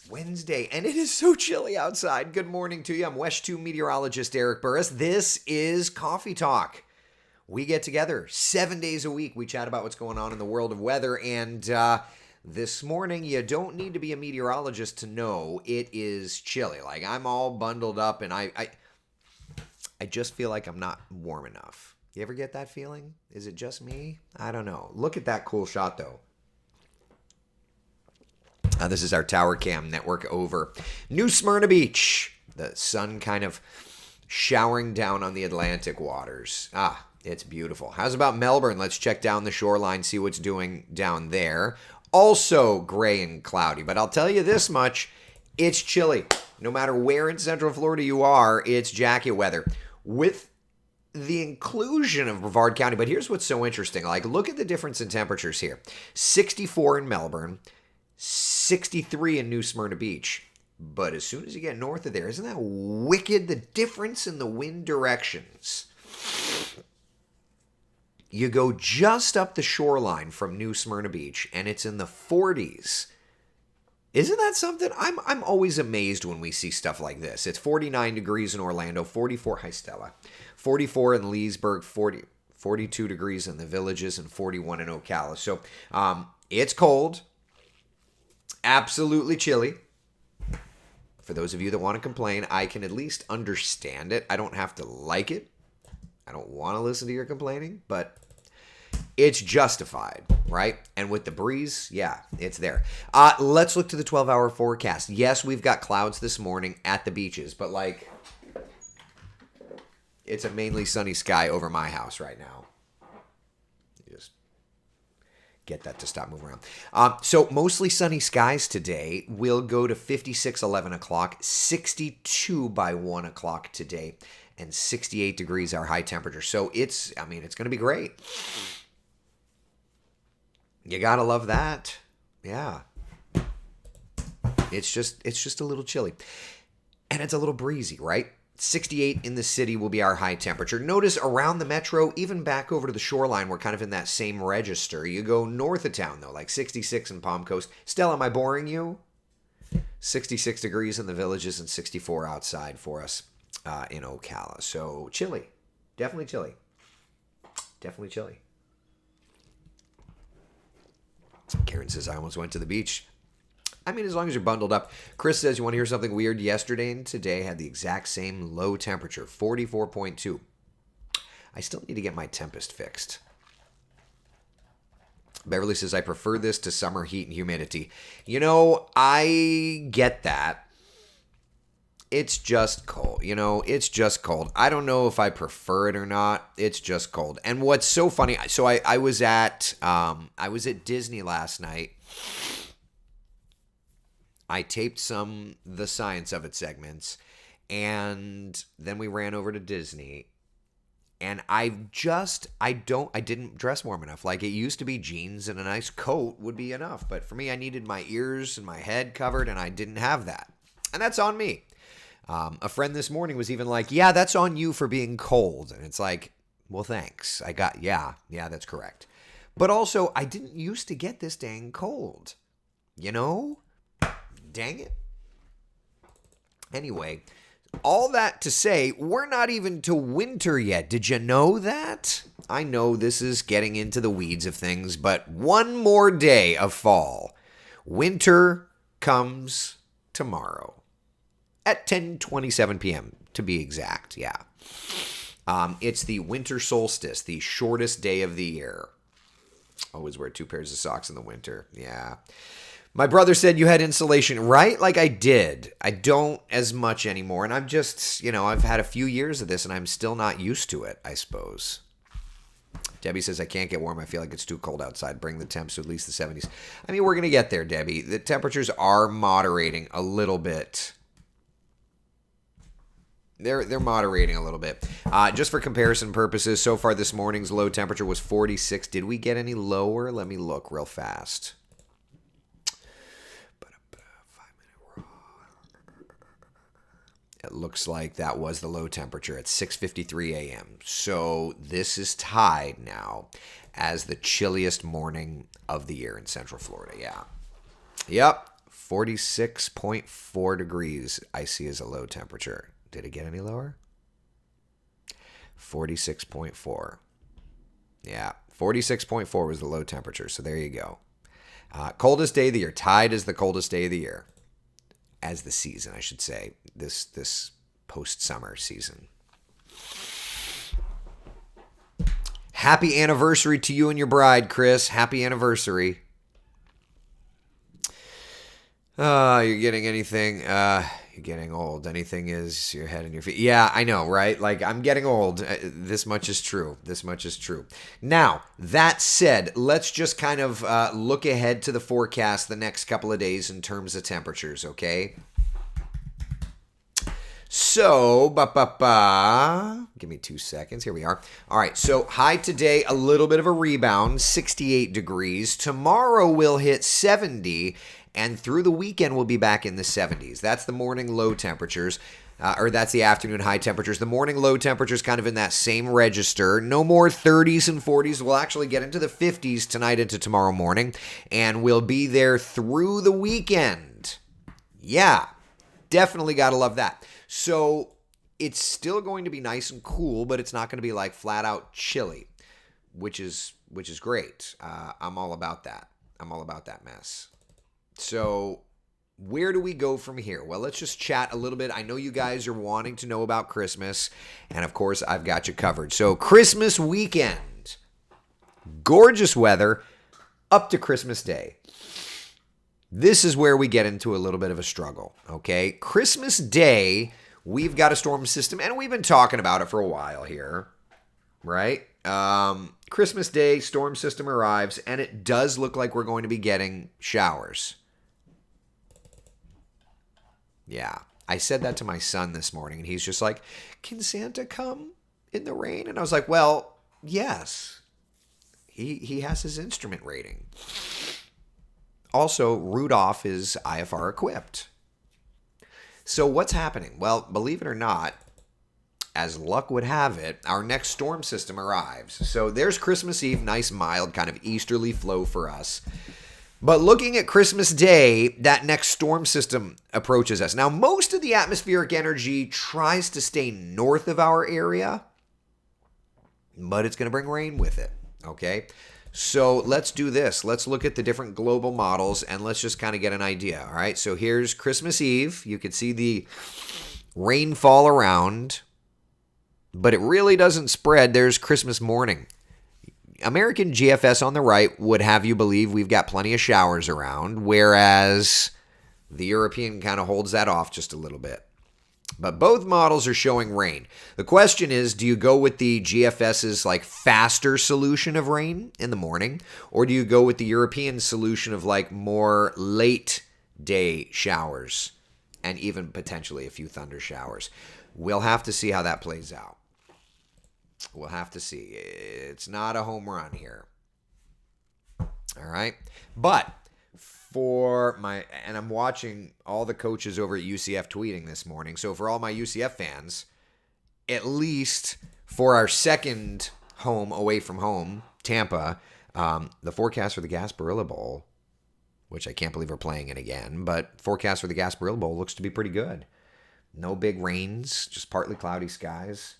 Wednesday, and it is so chilly outside. Good morning to you. I'm West 2 meteorologist Eric Burris. This is Coffee Talk. We get together 7 days a week. We chat about what's going on in the world of weather, and this morning, you don't need to be a meteorologist to know it is chilly. Like, I'm all bundled up, and I just feel like I'm not warm enough. You ever get that feeling? Is it just me? I don't know. Look at that cool shot, though. This is our Tower Cam network over New Smyrna Beach. The sun kind of showering down on the Atlantic waters. It's beautiful. How's about Melbourne? Let's check down the shoreline, see what's doing down there. Also gray and cloudy, but I'll tell you this much, it's chilly. No matter where in Central Florida you are, it's jacket weather. With the inclusion of Brevard County, but here's what's so interesting. Like, look at the difference in temperatures here. 64 in Melbourne, 63 in New Smyrna Beach. But as soon as you get north of there, isn't that wicked? The difference in the wind directions. You go just up the shoreline from New Smyrna Beach, and it's in the 40s. Isn't that something? I'm always amazed when we see stuff like this. It's 49 degrees in Orlando, 44, hi Stella, 44 in Leesburg, 42 degrees in the Villages, and 41 in Ocala. So it's cold. Absolutely chilly. For those of you that want to complain, I can at least understand it. I don't have to like it. I don't want to listen to your complaining, but it's justified, right? And with the breeze, yeah, it's there. Let's look to the 12-hour forecast. Yes, we've got clouds this morning at the beaches, but like, it's a mainly sunny sky over my house right now. Just get that to stop moving around. So mostly sunny skies today. We'll go to 56, 11 o'clock, 62 by 1 o'clock today, and 68 degrees our high temperature. So it's going to be great. You gotta love that. Yeah. It's just a little chilly. And it's a little breezy, right? 68 in the city will be our high temperature. Notice around the metro, even back over to the shoreline, we're kind of in that same register. You go north of town, though, like 66 in Palm Coast. Stella, am I boring you? 66 degrees in the Villages and 64 outside for us in Ocala. So chilly. Definitely chilly. Definitely chilly. Karen says, I almost went to the beach. I mean, as long as you're bundled up. Chris says, you want to hear something weird? Yesterday and today had the exact same low temperature, 44.2. I still need to get my Tempest fixed. Beverly says, I prefer this to summer heat and humidity. You know, I get that. It's just cold. It's just cold. I don't know if I prefer it or not. It's just cold. And what's so funny, so I was at Disney last night. I taped some The Science of It segments, and then we ran over to Disney. And I didn't dress warm enough. Like, it used to be jeans and a nice coat would be enough. But for me, I needed my ears and my head covered, and I didn't have that. And that's on me. A friend this morning was even like, yeah, that's on you for being cold. And it's like, well, thanks. Yeah, that's correct. But also, I didn't used to get this dang cold. Dang it. Anyway, all that to say, we're not even to winter yet. Did you know that? I know this is getting into the weeds of things, but one more day of fall. Winter comes tomorrow. At 10:27 p.m., to be exact, yeah. It's the winter solstice, the shortest day of the year. Always wear 2 pairs of socks in the winter, yeah. My brother said you had insulation, right? Like, I did. I don't as much anymore, and I'm just, I've had a few years of this, and I'm still not used to it, I suppose. Debbie says, I can't get warm. I feel like it's too cold outside. Bring the temps to at least the 70s. I mean, we're going to get there, Debbie. The temperatures are moderating a little bit. They're moderating a little bit. Just for comparison purposes, so far this morning's low temperature was 46. Did we get any lower? Let me look real fast. It looks like that was the low temperature at 6:53 a.m. So this is tied now as the chilliest morning of the year in Central Florida. Yeah. Yep. 46.4 degrees I see as a low temperature. Did it get any lower? 46.4. Yeah, 46.4 was the low temperature, so there you go. Coldest day of the year. Tied as the coldest day of the year. As the season, I should say. This post-summer season. Happy anniversary to you and your bride, Chris. Happy anniversary. You're getting anything. You're getting old. Anything is your head and your feet. Yeah, I know, right? Like, I'm getting old. This much is true. This much is true. Now, that said, let's just kind of look ahead to the forecast the next couple of days in terms of temperatures, okay? So, give me 2 seconds. Here we are. All right, so high today, a little bit of a rebound, 68 degrees. Tomorrow we'll hit 70, and through the weekend we'll be back in the 70s. That's the morning low temperatures, or that's the afternoon high temperatures. The morning low temperatures kind of in that same register. No more 30s and 40s. We'll actually get into the 50s tonight into tomorrow morning, and we'll be there through the weekend. Yeah, definitely got to love that. So it's still going to be nice and cool, but it's not going to be like flat out chilly, which is great. I'm all about that. I'm all about that mess. So where do we go from here? Well, let's just chat a little bit. I know you guys are wanting to know about Christmas, and of course, I've got you covered. So Christmas weekend, gorgeous weather up to Christmas Day. This is where we get into a little bit of a struggle, okay? Christmas Day, we've got a storm system, and we've been talking about it for a while here, right? Christmas Day, storm system arrives, and it does look like we're going to be getting showers. Yeah, I said that to my son this morning, and he's just like, can Santa come in the rain? And I was like, well, yes. He has his instrument rating. Also, Rudolph is IFR equipped. So what's happening? Well, believe it or not, as luck would have it, our next storm system arrives. So there's Christmas Eve, nice mild kind of easterly flow for us. But looking at Christmas Day, that next storm system approaches us. Now, most of the atmospheric energy tries to stay north of our area, but it's going to bring rain with it, okay? So let's do this. Let's look at the different global models and let's just kind of get an idea. All right. So here's Christmas Eve. You can see the rainfall around, but it really doesn't spread. There's Christmas morning. American GFS on the right would have you believe we've got plenty of showers around, whereas the European kind of holds that off just a little bit. But both models are showing rain. The question is, do you go with the GFS's like faster solution of rain in the morning, or do you go with the European solution of like more late day showers and even potentially a few thunder showers? We'll have to see how that plays out. We'll have to see. It's not a home run here. All right. But and I'm watching all the coaches over at UCF tweeting this morning. So for all my UCF fans, at least for our second home away from home, Tampa, the forecast for the Gasparilla Bowl, which I can't believe we're playing it again, but forecast for the Gasparilla Bowl looks to be pretty good. No big rains, just partly cloudy skies.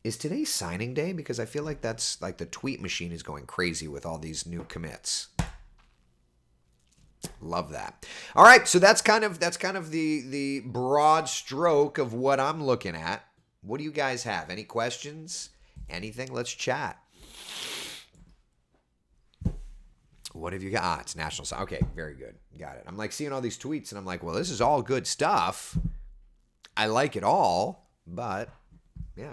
Is today signing day? Because I feel like that's like the tweet machine is going crazy with all these new commits. Love that. All right, so that's kind of the broad stroke of what I'm looking at. What do you guys have? Any questions? Anything? Let's chat. What have you got? It's National Sign. Okay, very good. Got it. I'm like seeing all these tweets and I'm like, well, this is all good stuff. I like it all, but yeah.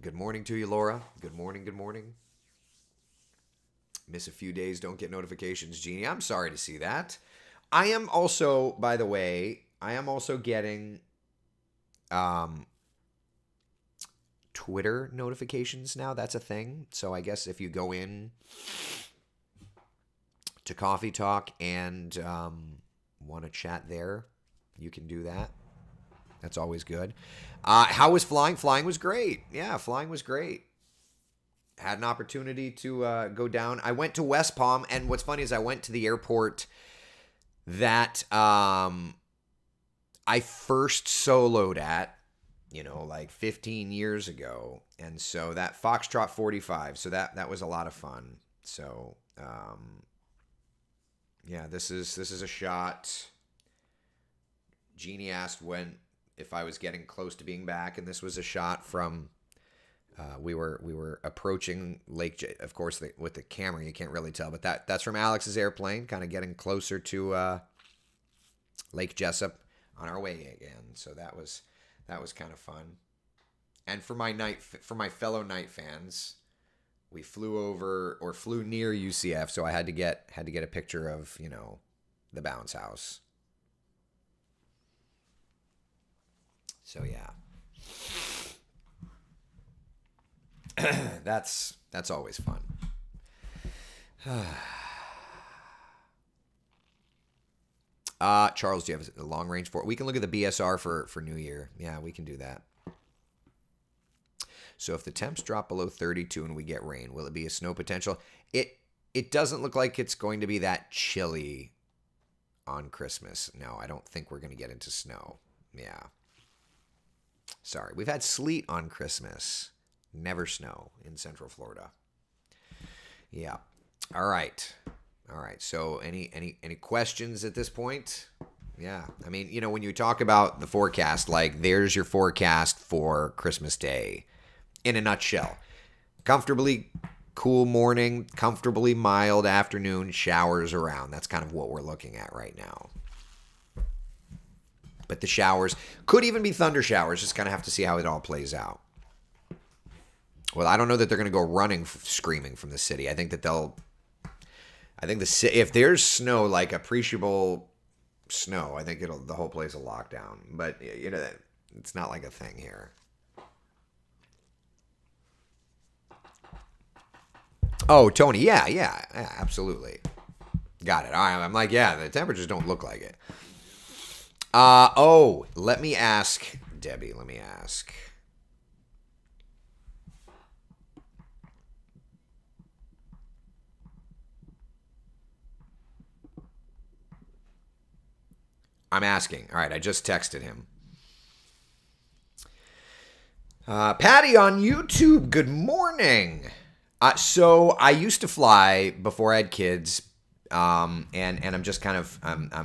Good morning to you, Laura. Good morning, good morning. Miss a few days, don't get notifications, Jeannie. I'm sorry to see that. I am also, by the way, getting Twitter notifications now. That's a thing. So I guess if you go in to Coffee Talk and want to chat there, you can do that. That's always good. How was flying? Flying was great. Yeah, flying was great. had an opportunity to go down. I went to West Palm, and what's funny is I went to the airport that I first soloed at, like 15 years ago. And so that Foxtrot 45, so that was a lot of fun. So, yeah, this is a shot. Jeannie asked if I was getting close to being back, and this was a shot from we were approaching of course, with the camera you can't really tell, but that's from Alex's airplane, kind of getting closer to Lake Jessup on our way again. So that was kind of fun. And for my fellow night fans, we flew near UCF, so I had to get a picture of, the bounce house. So yeah. That's always fun. Charles, do you have a long range for it? We can look at the BSR for New Year. Yeah, we can do that. So if the temps drop below 32 and we get rain, will it be a snow potential? It doesn't look like it's going to be that chilly on Christmas. No, I don't think we're going to get into snow. Yeah. Sorry. We've had sleet on Christmas. Never snow in Central Florida. Yeah. All right. So any questions at this point? Yeah. I mean, when you talk about the forecast, like there's your forecast for Christmas Day in a nutshell. Comfortably cool morning, comfortably mild afternoon, showers around. That's kind of what we're looking at right now. But the showers could even be thunder showers. Just kind of have to see how it all plays out. Well, I don't know that they're going to go running, screaming from the city. I think that if there's snow, like appreciable snow, I think the whole place will lock down. But it's not like a thing here. Oh, Tony, yeah, absolutely. Got it. All right, I'm like, yeah, the temperatures don't look like it. Let me ask, Debbie, I'm asking. All right, I just texted him. Patty on YouTube, good morning. So I used to fly before I had kids, and I'm just kind of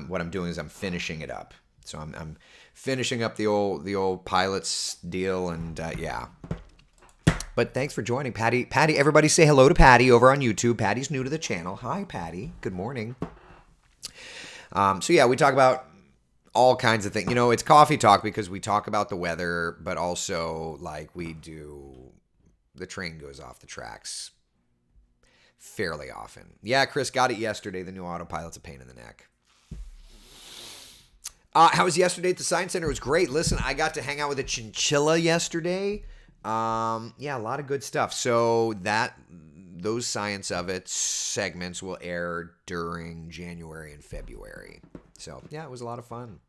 what I'm doing is I'm finishing it up. So I'm finishing up the old pilots deal, and yeah. But thanks for joining, Patty. Patty, everybody say hello to Patty over on YouTube. Patty's new to the channel. Hi, Patty. Good morning. So yeah, we talk about all kinds of things. It's coffee talk because we talk about the weather, but also like the train goes off the tracks fairly often. Yeah, Chris got it yesterday. The new autopilot's a pain in the neck. How was yesterday at the Science Center? It was great. Listen, I got to hang out with a chinchilla yesterday. Yeah, a lot of good stuff. So those Science of It segments will air during January and February. So yeah, it was a lot of fun.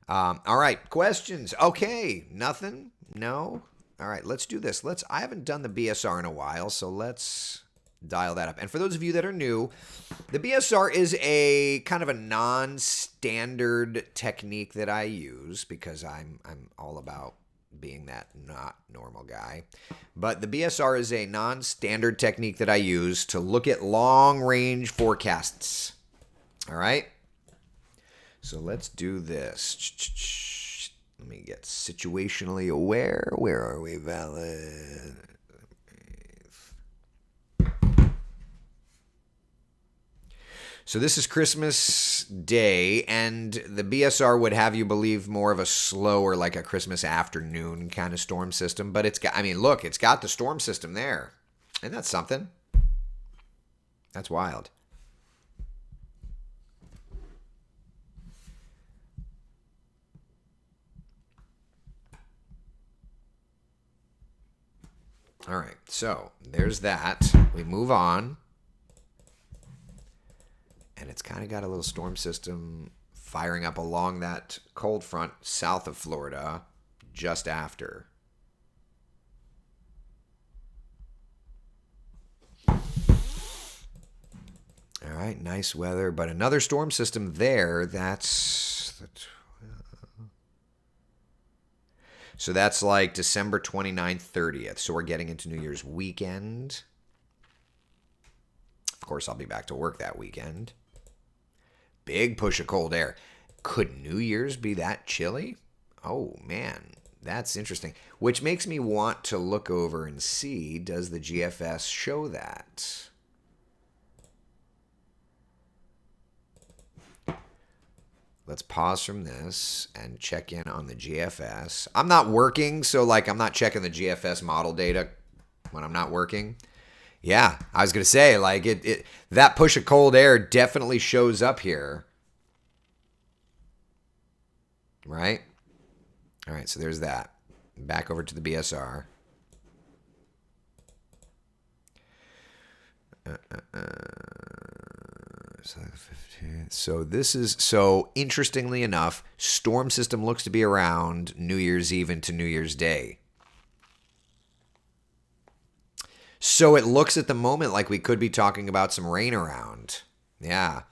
All right, questions. Okay, nothing? No? All right, let's do this. I haven't done the BSR in a while, so let's dial that up. And for those of you that are new, the BSR is a kind of a non-standard technique that I use because I'm all about being that not normal guy. But the BSR is a non-standard technique that I use to look at long-range forecasts. All right? So let's do this. Let me get situationally aware. Where are we, valid? So this is Christmas Day, and the BSR would have you believe more of a slower, like a Christmas afternoon kind of storm system. But it's got the storm system there. Isn't that something? That's wild. All right, so there's that. We move on. And it's kind of got a little storm system firing up along that cold front south of Florida just after. right, nice weather, but another storm system there. So that's like December 29th, 30th. So we're getting into New Year's weekend. Of course, I'll be back to work that weekend. Big push of cold air. Could New Year's be that chilly? Oh, man, that's interesting. Which makes me want to look over and see, does the GFS show that? Let's pause from this and check in on the GFS. I'm not working, so like I'm not checking the GFS model data when I'm not working. Yeah, I was gonna say like that push of cold air definitely shows up here, right? All right, so there's that. Back over to the BSR. So this is, so interestingly enough, storm system looks to be around New Year's Eve into New Year's Day. So it looks at the moment like we could be talking about some rain around. Yeah.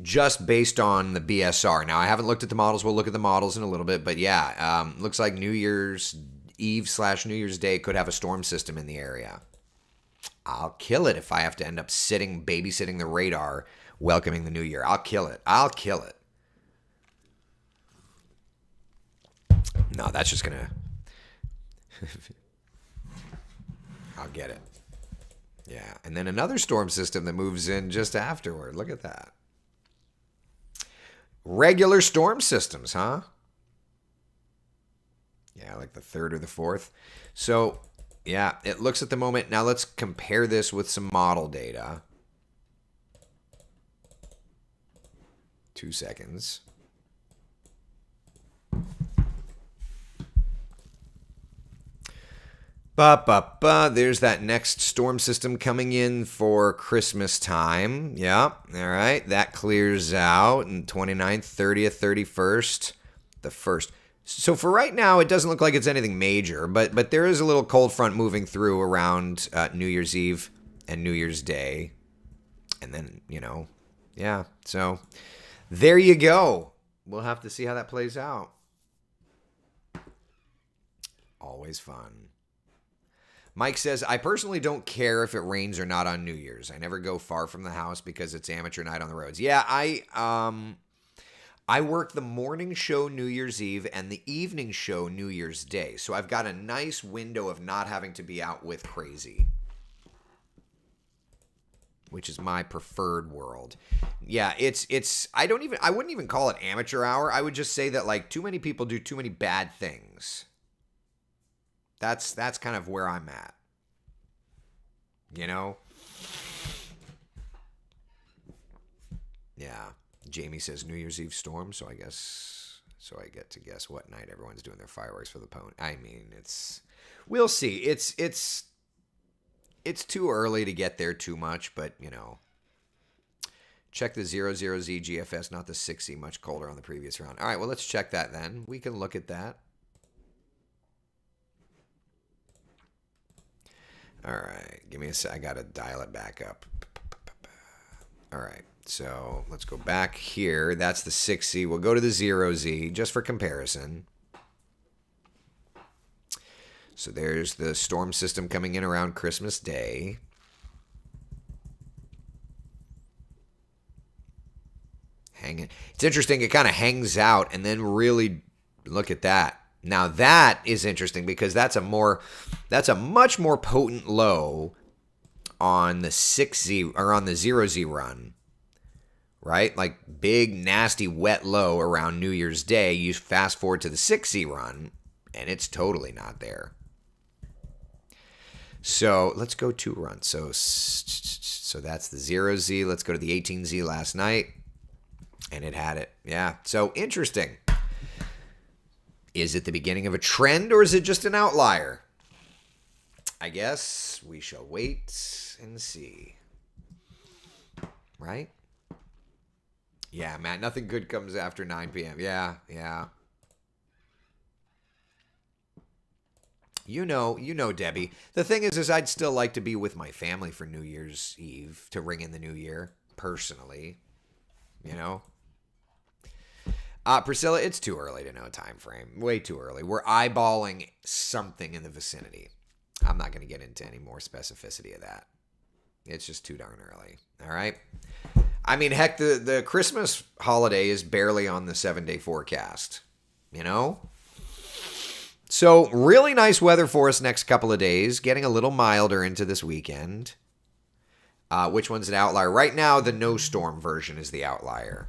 Just based on the BSR. Now, I haven't looked at the models. We'll look at the models in a little bit. But yeah, looks like New Year's Eve / New Year's Day could have a storm system in the area. I'll kill it if I have to end up babysitting the radar, welcoming the new year. I'll kill it. I'll kill it. No, that's just going to... I'll get it. Yeah. And then another storm system that moves in just afterward. Look at that. Regular storm systems, huh? Yeah, like the 3rd or the 4th. So... yeah, it looks at the moment. Now let's compare this with some model data. 2 seconds. There's that next storm system coming in for Christmas time. Yeah, all right. That clears out in 29th, 30th, 31st, the 1st. So for right now, it doesn't look like it's anything major, but there is a little cold front moving through around New Year's Eve and New Year's Day. And then, yeah. So there you go. We'll have to see how that plays out. Always fun. Mike says, I personally don't care if it rains or not on New Year's. I never go far from the house because it's amateur night on the roads. Yeah, I work the morning show New Year's Eve and the evening show New Year's Day. So I've got a nice window of not having to be out with crazy, which is my preferred world. Yeah, I wouldn't even call it amateur hour. I would just say that like too many people do too many bad things. That's kind of where I'm at. Yeah. Jamie says New Year's Eve storm, so I get to guess what night everyone's doing their fireworks for the pony. I mean, we'll see. It's too early to get there too much, but check the 00Z GFS, not the 6Z, much colder on the previous round. All right, well, let's check that then. We can look at that. All right, give me a sec. I got to dial it back up. All right. So let's go back here. That's the 6Z. We'll go to the 0Z just for comparison. So there's the storm system coming in around Christmas Day. Hanging. It's interesting. It kind of hangs out and then really look at that. Now that is interesting because that's a much more potent low on the 6Z or on the 0Z run. Right? Like big, nasty, wet low around New Year's Day. You fast forward to the 6Z run, and it's totally not there. So let's go 2 runs. So that's the 0Z. Let's go to the 18Z last night, and it had it. Yeah. So interesting. Is it the beginning of a trend, or is it just an outlier? I guess we shall wait and see. Right? Yeah, Matt, nothing good comes after 9 p.m. Yeah. You know, Debbie. The thing is I'd still like to be with my family for New Year's Eve to ring in the new year, personally. You know? Priscilla, it's too early to know time frame. Way too early. We're eyeballing something in the vicinity. I'm not going to get into any more specificity of that. It's just too darn early. All right? I mean, heck, the Christmas holiday is barely on the 7-day forecast. You know? So, really nice weather for us next couple of days. Getting a little milder into this weekend. Which one's an outlier? Right now, the no storm version is the outlier.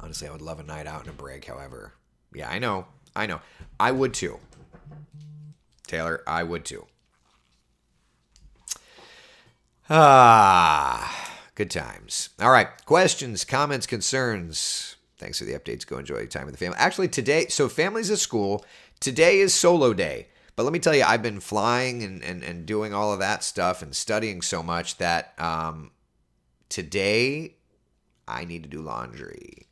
Honestly, I would love a night out and a break, however. Yeah, I know. I would too. Taylor, I would too. Good times. All right. Questions, comments, concerns. Thanks for the updates. Go enjoy your time with the family. Actually, today, so family's at school. Today is solo day. But let me tell you, I've been flying and doing all of that stuff and studying so much that today I need to do laundry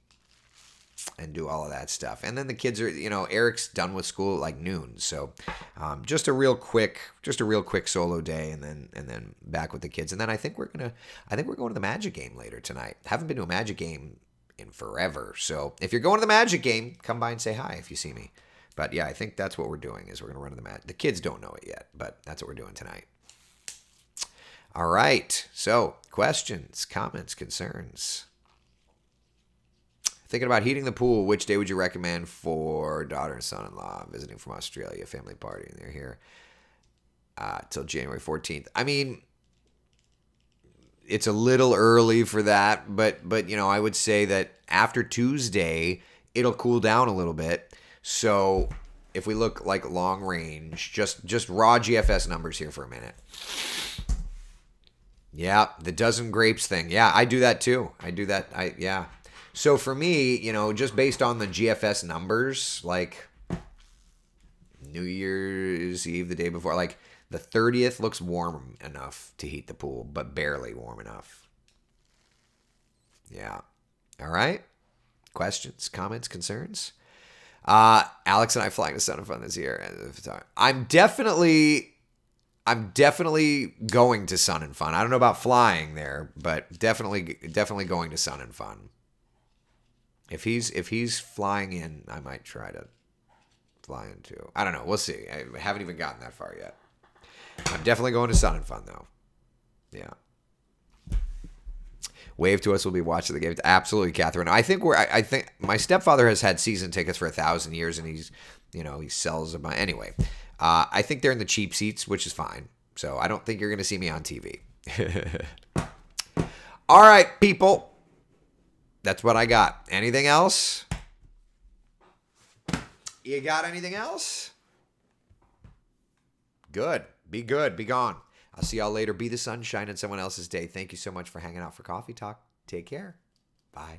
and do all of that stuff. And then the kids are, Eric's done with school at like noon. So just a real quick solo day and then back with the kids. And then I think we're going to the Magic game later tonight. Haven't been to a Magic game in forever. So if you're going to the Magic game, come by and say hi if you see me. But yeah, I think that's what we're doing is we're going to run to the Magic. The kids don't know it yet, but that's what we're doing tonight. All right. So questions, comments, concerns. Thinking about heating the pool, which day would you recommend for daughter and son-in-law visiting from Australia, family party, and they're here till January 14th? I mean, it's a little early for that, but I would say that after Tuesday, it'll cool down a little bit. So if we look like long range, just raw GFS numbers here for a minute. Yeah, the dozen grapes thing. Yeah, I do that too. Yeah. So for me, just based on the GFS numbers, like New Year's Eve, the day before, like the 30th looks warm enough to heat the pool, but barely warm enough. Yeah. All right. Questions, comments, concerns? Alex and I flying to Sun and Fun this year. I'm definitely going to Sun and Fun. I don't know about flying there, but definitely going to Sun and Fun. If he's flying in, I might try to fly in too. I don't know. We'll see. I haven't even gotten that far yet. I'm definitely going to Sun and Fun though. Yeah. Wave to us. We'll be watching the game. Absolutely, Catherine. I think my stepfather has had season tickets for 1,000 years, and he sells them. Anyway, I think they're in the cheap seats, which is fine. So I don't think you're going to see me on TV. All right, people. That's what I got. Anything else? You got anything else? Good. Be good. Be gone. I'll see y'all later. Be the sunshine in someone else's day. Thank you so much for hanging out for Coffee Talk. Take care. Bye.